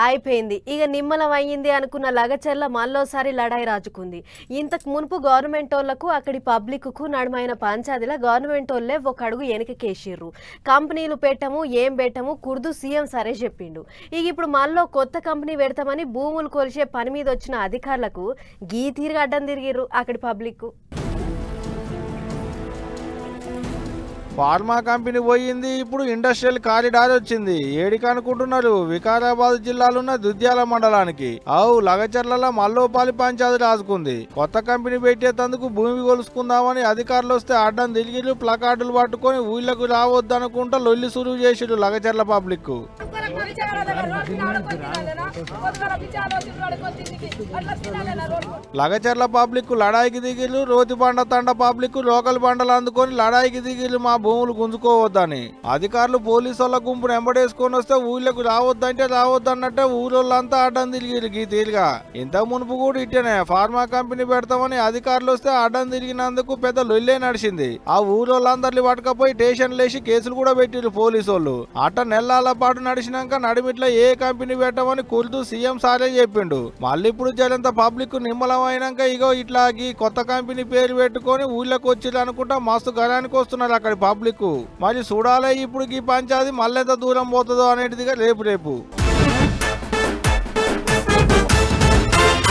అయిపోయింది. ఇక నిమ్మలం అయ్యింది అనుకున్న లగచర్ల మళ్ళోసారి లడాయి రాజుకుంది. ఇంతకు మునుపు గవర్నమెంటోళ్లకు అక్కడి పబ్లిక్కు నడుమైన పంచాదిలా గవర్నమెంటోళ్లే ఒక అడుగు వెనకకేసిర్రు. కంపెనీలు పెట్టము ఏం పెట్టము కుర్దు సీఎం సరే చెప్పిండు. ఇక ఇప్పుడు మళ్ళీ కొత్త కంపెనీ పెడతామని భూములు కొలిసే పని మీద వచ్చిన అధికారులకు గీ తీరుగా అడ్డం తిరిగిర్రు అక్కడి పబ్లిక్. ఫార్మా కంపెనీ పోయింది, ఇప్పుడు ఇండస్ట్రియల్ కారిడార్ వచ్చింది. ఏడికి అనుకుంటున్నారు? వికారాబాద్ జిల్లాలోన్న దుద్యాల మండలానికి. లగచర్లలో మల్లోపాలి పంచాయతీ రాసుకుంది. కొత్త కంపెనీ పెట్టేందుకు భూమి కొలుసుకుందామని అధికారులు వస్తే అడ్డం తిరిగి ప్లకార్డులు పట్టుకొని ఊళ్ళకు రావద్దనుకుంటా లొల్లి సురువు చేసిరు లగచర్ల పబ్లిక్. లగచర్ల పబ్లిక్ లడాయికి దిగిరు. రోతిబండ తండ పబ్లిక్ లోకల్ బండలు అందుకొని లడాయికి దిగిరు మా భూములు గుంజుకోవద్దని. అధికారులు పోలీసు వాళ్ళ గుంపును ఎంబడేసుకొని వస్తే ఊళ్ళకు రావద్దంటే రావద్దన్నట్టే ఊరోళ్ళంతా అడ్డం తిరిగిరు గీ తీరుగా. ఇంత మునుపు కూడా ఇట్టనే ఫార్మా కంపెనీ పెడతామని అధికారులు వస్తే అడ్డం తిరిగినందుకు పెద్ద లొల్లే నడిచింది. ఆ ఊరోళ్ళందరిని పట్టుకపోయి స్టేషన్ లేసి కేసులు కూడా పెట్టిరు పోలీసు వాళ్ళు. అట్ట నెలల పాటు నడిచినాక నడిమిట్లా ఏ కంపెనీ పెట్టమని కుర్దు సీఎం సారే చెప్పిండు. మళ్ళీ ఇప్పుడు జలంత పబ్లిక్ నిమ్మలం అయినాక ఇగో ఇట్లా కొత్త కంపెనీ పేరు పెట్టుకొని ఊళ్ళకి వచ్చిర్రు అనుకుంటా మస్తు గరానికి వస్తున్నారు అక్కడి పబ్లిక్. మరి చూడాలి ఇప్పుడు ఈ పంచాయతీ మళ్ళెంత దూరం పోతుందో అనేటిదిగా రేపు.